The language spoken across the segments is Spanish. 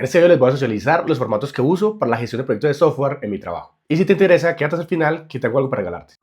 En este video les voy a socializar los formatos que uso para la gestión de proyectos de software en mi trabajo. Y si te interesa, quédate hasta el final que tengo algo para regalarte.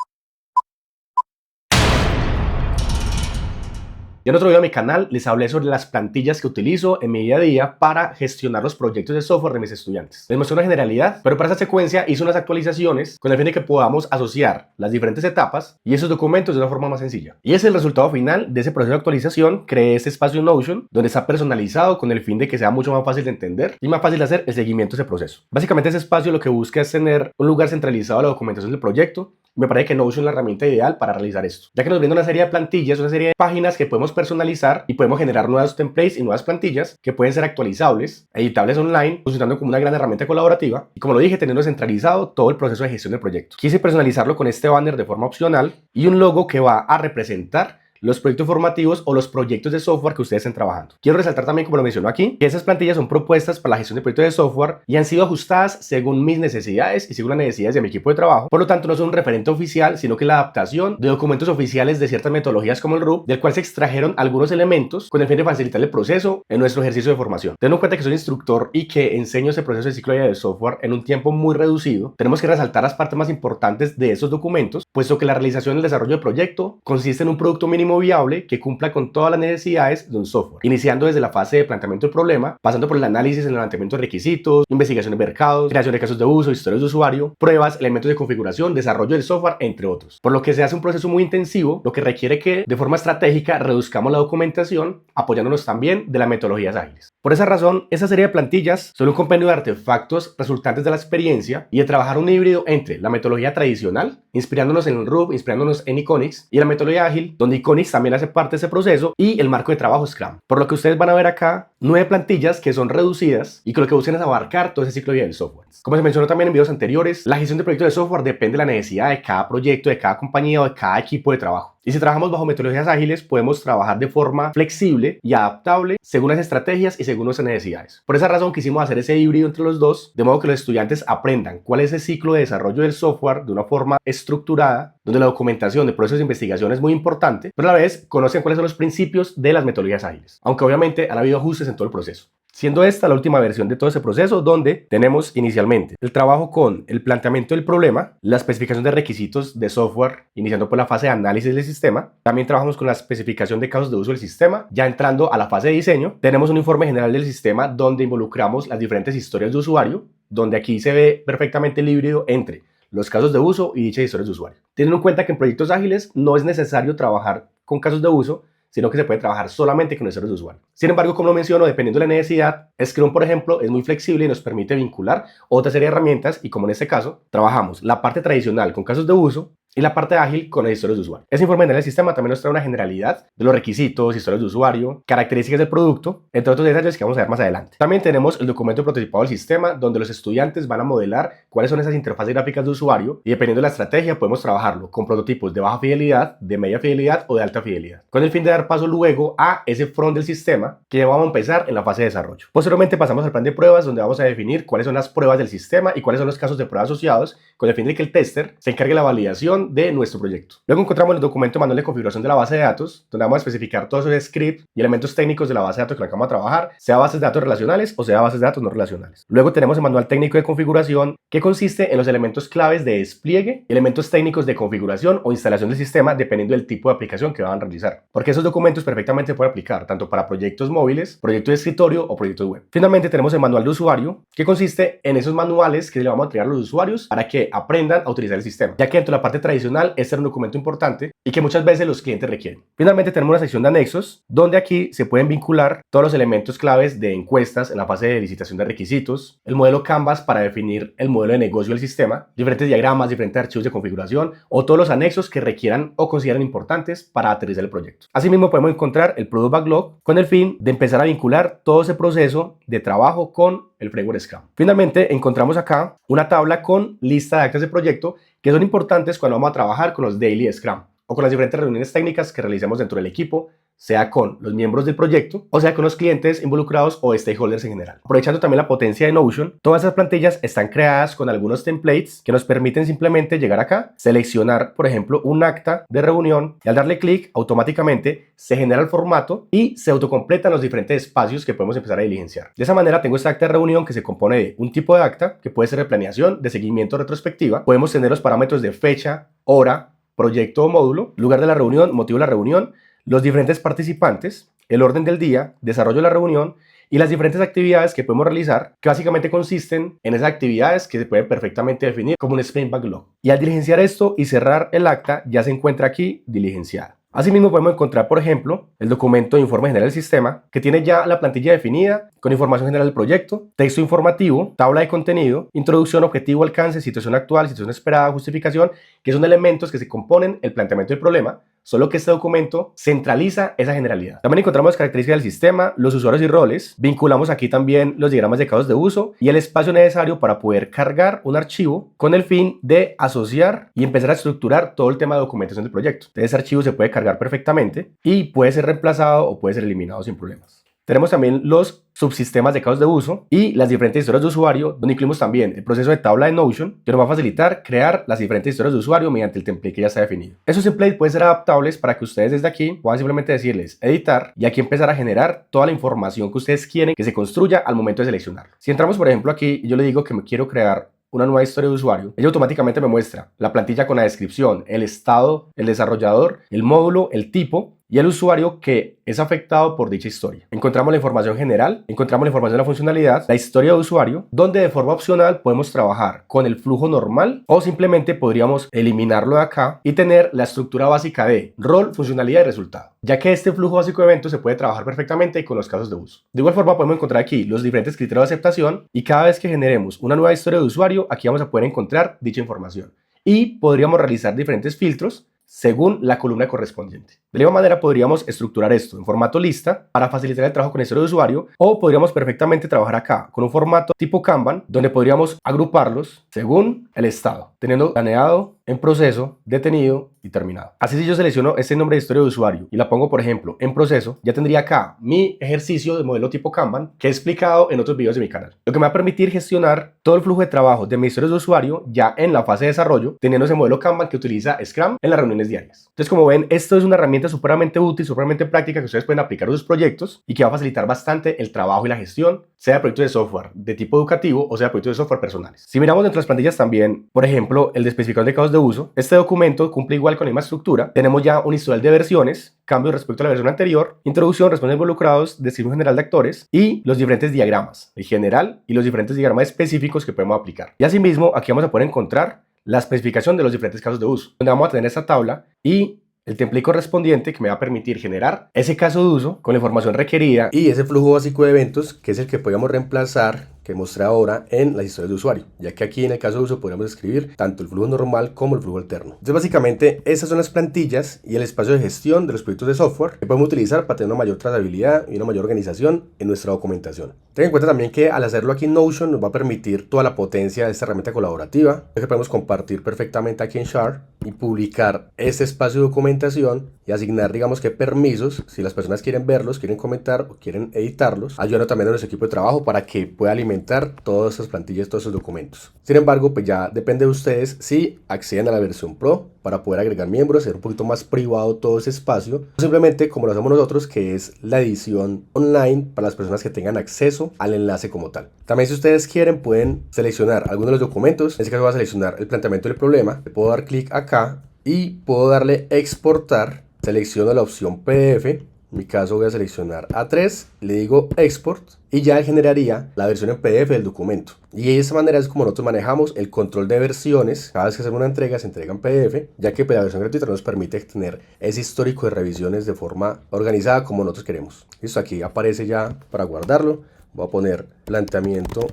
Ya en otro video de mi canal les hablé sobre las plantillas que utilizo en mi día a día para gestionar los proyectos de software de mis estudiantes. Les mostré una generalidad, pero para esta secuencia hice unas actualizaciones con el fin de que podamos asociar las diferentes etapas y esos documentos de una forma más sencilla. Y ese es el resultado final de ese proceso de actualización. Creé este espacio en Notion donde está personalizado con el fin de que sea mucho más fácil de entender y más fácil de hacer el seguimiento de ese proceso. Básicamente ese espacio lo que busca es tener un lugar centralizado de la documentación del proyecto. Me parece que Notion es la herramienta ideal para realizar esto, ya que nos brinda una serie de plantillas, una serie de páginas que podemos personalizar y podemos generar nuevos templates y nuevas plantillas que pueden ser actualizables, editables online, funcionando como una gran herramienta colaborativa y, como lo dije, teniendo centralizado todo el proceso de gestión del proyecto. Quise personalizarlo con este banner de forma opcional y un logo que va a representar los proyectos formativos o los proyectos de software que ustedes estén trabajando. Quiero resaltar también, como lo menciono aquí, que esas plantillas son propuestas para la gestión de proyectos de software y han sido ajustadas según mis necesidades y según las necesidades de mi equipo de trabajo. Por lo tanto, no son un referente oficial, sino que la adaptación de documentos oficiales de ciertas metodologías como el RUP, del cual se extrajeron algunos elementos con el fin de facilitar el proceso en nuestro ejercicio de formación. Teniendo en cuenta que soy instructor y que enseño ese proceso de ciclo de vida de software en un tiempo muy reducido, tenemos que resaltar las partes más importantes de esos documentos, puesto que la realización y el desarrollo del proyecto consiste en un producto mínimo viable que cumpla con todas las necesidades de un software, iniciando desde la fase de planteamiento del problema, pasando por el análisis y el levantamiento de requisitos, investigación de mercados, creación de casos de uso, historias de usuario, pruebas, elementos de configuración, desarrollo del software, entre otros. Por lo que se hace un proceso muy intensivo, lo que requiere que de forma estratégica reduzcamos la documentación, apoyándonos también de las metodologías ágiles. Por esa razón, esa serie de plantillas son un compendio de artefactos resultantes de la experiencia y de trabajar un híbrido entre la metodología tradicional, inspirándonos en el RUP, inspirándonos en Iconix, y la metodología ágil, donde Iconix también hace parte de ese proceso, y el marco de trabajo Scrum. Por lo que ustedes van a ver acá 9 plantillas que son reducidas y que lo que buscan es abarcar todo ese ciclo de vida del software. Como se mencionó también en videos anteriores, la gestión de proyectos de software depende de la necesidad de cada proyecto, de cada compañía o de cada equipo de trabajo. Y si trabajamos bajo metodologías ágiles, podemos trabajar de forma flexible y adaptable según las estrategias y según nuestras necesidades. Por esa razón quisimos hacer ese híbrido entre los dos, de modo que los estudiantes aprendan cuál es el ciclo de desarrollo del software de una forma estructurada, donde la documentación de procesos de investigación es muy importante, pero a la vez conocen cuáles son los principios de las metodologías ágiles, aunque obviamente han habido ajustes en todo el proceso. Siendo esta la última versión de todo ese proceso, donde tenemos inicialmente el trabajo con el planteamiento del problema, la especificación de requisitos de software, iniciando por la fase de análisis del sistema. También trabajamos con la especificación de casos de uso del sistema. Ya entrando a la fase de diseño, tenemos un informe general del sistema donde involucramos las diferentes historias de usuario, donde aquí se ve perfectamente el híbrido entre los casos de uso y dichas historias de usuario. Teniendo en cuenta que en proyectos ágiles no es necesario trabajar con casos de uso, sino que se puede trabajar solamente con historias de usuario. Sin embargo, como lo menciono, dependiendo de la necesidad, Scrum, por ejemplo, es muy flexible y nos permite vincular otra serie de herramientas y, como en este caso, trabajamos la parte tradicional con casos de uso y la parte ágil con las historias de usuario. Ese informe general del sistema también nos trae una generalidad de los requisitos, historias de usuario, características del producto, entre otros detalles que vamos a ver más adelante. También tenemos el documento prototipado del sistema, donde los estudiantes van a modelar cuáles son esas interfaces gráficas de usuario y, dependiendo de la estrategia, podemos trabajarlo con prototipos de baja fidelidad, de media fidelidad o de alta fidelidad, con el fin de dar paso luego a ese front del sistema que ya vamos a empezar en la fase de desarrollo. Posteriormente pasamos al plan de pruebas, donde vamos a definir cuáles son las pruebas del sistema y cuáles son los casos de prueba asociados, con el fin de que el tester se encargue de la validación de nuestro proyecto. Luego encontramos el documento manual de configuración de la base de datos, donde vamos a especificar todos esos scripts y elementos técnicos de la base de datos que vamos a trabajar, sea bases de datos relacionales o sea bases de datos no relacionales. Luego tenemos el manual técnico de configuración, que consiste en los elementos claves de despliegue, elementos técnicos de configuración o instalación del sistema, dependiendo del tipo de aplicación que van a realizar, porque esos documentos perfectamente se pueden aplicar tanto para proyectos móviles, proyectos de escritorio o proyectos web. Finalmente tenemos el manual de usuario, que consiste en esos manuales que le vamos a entregar a los usuarios para que aprendan a utilizar el sistema, ya que dentro de la parte tradicional este es un documento importante y que muchas veces los clientes requieren. Finalmente tenemos una sección de anexos, donde aquí se pueden vincular todos los elementos claves de encuestas en la fase de licitación de requisitos, el modelo Canvas para definir el modelo de negocio del sistema, diferentes diagramas, diferentes archivos de configuración o todos los anexos que requieran o consideran importantes para aterrizar el proyecto. Asimismo podemos encontrar el Product Backlog con el fin de empezar a vincular todo ese proceso de trabajo con el framework Scrum. Finalmente encontramos acá una tabla con lista de actas de proyecto que son importantes cuando vamos a trabajar con los Daily Scrum o con las diferentes reuniones técnicas que realicemos dentro del equipo, sea con los miembros del proyecto o sea con los clientes involucrados o stakeholders en general. Aprovechando también la potencia de Notion, todas esas plantillas están creadas con algunos templates que nos permiten simplemente llegar acá, seleccionar, por ejemplo, un acta de reunión y al darle clic, automáticamente se genera el formato y se autocompletan los diferentes espacios que podemos empezar a diligenciar. De esa manera tengo esta acta de reunión que se compone de un tipo de acta que puede ser de planeación, de seguimiento, retrospectiva. Podemos tener los parámetros de fecha, hora, proyecto o módulo, lugar de la reunión, motivo de la reunión, los diferentes participantes, el orden del día, desarrollo de la reunión y las diferentes actividades que podemos realizar, que básicamente consisten en esas actividades que se pueden perfectamente definir como un sprint backlog. Y al diligenciar esto y cerrar el acta, ya se encuentra aquí diligenciada. Asimismo podemos encontrar, por ejemplo, el documento de informe general del sistema, que tiene ya la plantilla definida, con información general del proyecto, texto informativo, tabla de contenido, introducción, objetivo, alcance, situación actual, situación esperada, justificación, que son elementos que se componen el planteamiento del problema, solo que este documento centraliza esa generalidad. También encontramos características del sistema, los usuarios y roles, vinculamos aquí también los diagramas de casos de uso y el espacio necesario para poder cargar un archivo con el fin de asociar y empezar a estructurar todo el tema de documentación del proyecto. Ese archivo se puede cargar perfectamente y puede ser reemplazado o puede ser eliminado sin problemas. Tenemos también los subsistemas de casos de uso y las diferentes historias de usuario, donde incluimos también el proceso de tabla de Notion, que nos va a facilitar crear las diferentes historias de usuario mediante el template que ya está definido. Esos templates pueden ser adaptables para que ustedes desde aquí puedan simplemente decirles editar y aquí empezar a generar toda la información que ustedes quieren que se construya al momento de seleccionarlo. Si entramos, por ejemplo, aquí y yo le digo que me quiero crear una nueva historia de usuario, ella automáticamente me muestra la plantilla con la descripción, el estado, el desarrollador, el módulo, el tipo y el usuario que es afectado por dicha historia. Encontramos la información general, encontramos la información de la funcionalidad, la historia de usuario, donde de forma opcional podemos trabajar con el flujo normal o simplemente podríamos eliminarlo de acá y tener la estructura básica de rol, funcionalidad y resultado, ya que este flujo básico de eventos se puede trabajar perfectamente con los casos de uso. De igual forma podemos encontrar aquí los diferentes criterios de aceptación y cada vez que generemos una nueva historia de usuario, aquí vamos a poder encontrar dicha información y podríamos realizar diferentes filtros según la columna correspondiente. De la misma manera podríamos estructurar esto en formato lista para facilitar el trabajo con el historia de usuario o podríamos perfectamente trabajar acá con un formato tipo Kanban donde podríamos agruparlos según el estado, teniendo planeado, en proceso, detenido y terminado. Así si yo selecciono este nombre de historia de usuario y la pongo por ejemplo en proceso, ya tendría acá mi ejercicio de modelo tipo Kanban que he explicado en otros videos de mi canal. Lo que me va a permitir gestionar todo el flujo de trabajo de mis historias de usuario ya en la fase de desarrollo, teniendo ese modelo Kanban que utiliza Scrum en las reuniones diarias. Entonces, como ven, esto es una herramienta supremamente útil, supremamente práctica que ustedes pueden aplicar a sus proyectos y que va a facilitar bastante el trabajo y la gestión, sea de proyectos de software de tipo educativo o sea de proyectos de software personales. Si miramos dentro de las plantillas también, por ejemplo, el de especificación de casos de uso, este documento cumple igual con la misma estructura. Tenemos ya un historial de versiones, cambios respecto a la versión anterior, introducción, responsables involucrados, descripción general de actores y los diferentes diagramas, el general y los diferentes diagramas específicos que podemos aplicar. Y asimismo, aquí vamos a poder encontrar la especificación de los diferentes casos de uso, donde vamos a tener esta tabla y el template correspondiente que me va a permitir generar ese caso de uso con la información requerida y ese flujo básico de eventos que es el que podríamos reemplazar que mostré ahora en las historias de usuario, ya que aquí en el caso de uso podríamos escribir tanto el flujo normal como el flujo alterno. Entonces básicamente esas son las plantillas y el espacio de gestión de los proyectos de software que podemos utilizar para tener una mayor trazabilidad y una mayor organización en nuestra documentación. Ten en cuenta también que al hacerlo aquí en Notion nos va a permitir toda la potencia de esta herramienta colaborativa, que podemos compartir perfectamente aquí en Share y publicar este espacio de documentación y asignar, digamos que permisos, si las personas quieren verlos, quieren comentar o quieren editarlos, ayudando también a nuestro equipo de trabajo para que pueda alimentar todas esas plantillas, todos esos documentos. Sin embargo, pues ya depende de ustedes si acceden a la versión Pro para poder agregar miembros, hacer un poquito más privado todo ese espacio, o simplemente como lo hacemos nosotros, que es la edición online para las personas que tengan acceso al enlace como tal. También si ustedes quieren pueden seleccionar algunos de los documentos. En este caso voy a seleccionar el planteamiento del problema, le puedo dar clic acá y puedo darle exportar, selecciono la opción PDF. En mi caso voy a seleccionar A3, le digo export y ya él generaría la versión en PDF del documento. Y de esa manera es como nosotros manejamos el control de versiones. Cada vez que hacemos una entrega se entrega en PDF, ya que la versión gratuita nos permite tener ese histórico de revisiones de forma organizada como nosotros queremos. Listo, aquí aparece ya para guardarlo. Voy a poner planteamiento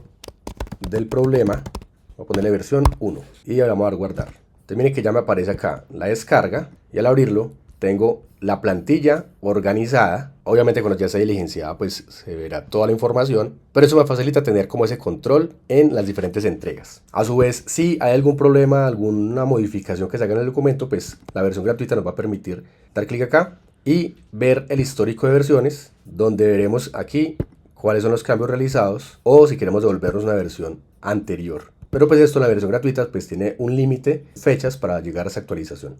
del problema, voy a ponerle versión 1 y ya vamos a dar guardar. Entonces miren que ya me aparece acá la descarga y al abrirlo tengo la plantilla organizada. Obviamente cuando ya está diligenciada pues se verá toda la información, pero eso me facilita tener como ese control en las diferentes entregas. A su vez, si hay algún problema, alguna modificación que se haga en el documento, pues la versión gratuita nos va a permitir dar clic acá y ver el histórico de versiones, donde veremos aquí cuáles son los cambios realizados o si queremos devolvernos una versión anterior. Pero pues esto, la versión gratuita, pues tiene un límite, fechas para llegar a esa actualización.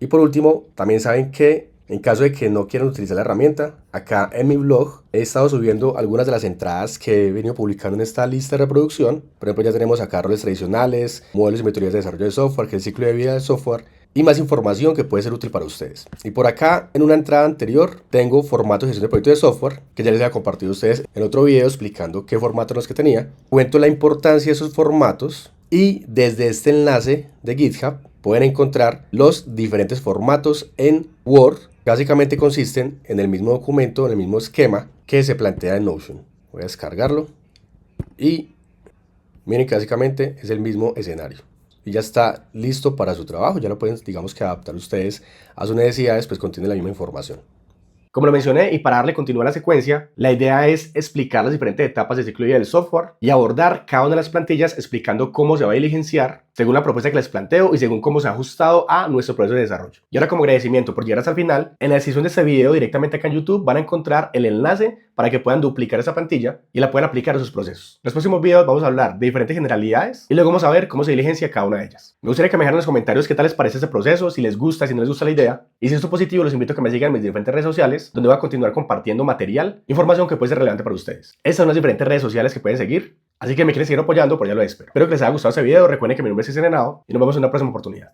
Y por último, también saben que en caso de que no quieran utilizar la herramienta, acá en mi blog he estado subiendo algunas de las entradas que he venido publicando en esta lista de reproducción. Por ejemplo, ya tenemos acá roles tradicionales, modelos y metodologías de desarrollo de software, que es el ciclo de vida del software, y más información que puede ser útil para ustedes. Y por acá, en una entrada anterior, tengo formatos de gestión de proyectos de software, que ya les había compartido a ustedes en otro video explicando qué formatos son los que tenía. Cuento la importancia de esos formatos y desde este enlace de GitHub pueden encontrar los diferentes formatos en Word. Básicamente consisten en el mismo documento, en el mismo esquema que se plantea en Notion. Voy a descargarlo y miren que básicamente es el mismo escenario. Y ya está listo para su trabajo. Ya lo pueden, digamos que adaptar ustedes a sus necesidades, pues contiene la misma información. Como lo mencioné, y para darle continuidad a la secuencia, la idea es explicar las diferentes etapas del ciclo de vida del software y abordar cada una de las plantillas explicando cómo se va a diligenciar según la propuesta que les planteo y según cómo se ha ajustado a nuestro proceso de desarrollo. Y ahora, como agradecimiento por llegar hasta el final, en la descripción de este video directamente acá en YouTube van a encontrar el enlace para que puedan duplicar esa plantilla y la puedan aplicar a sus procesos. En los próximos videos vamos a hablar de diferentes generalidades y luego vamos a ver cómo se diligencia cada una de ellas. Me gustaría que me dejaran en los comentarios qué tal les parece este proceso, si les gusta, si no les gusta la idea. Y si esto es positivo, los invito a que me sigan en mis diferentes redes sociales, donde voy a continuar compartiendo material, información que puede ser relevante para ustedes. Estas son las diferentes redes sociales que pueden seguir, así que me quieren seguir apoyando, por ya lo espero. Espero que les haya gustado este video, recuerden que mi nombre es Serenado y nos vemos en una próxima oportunidad.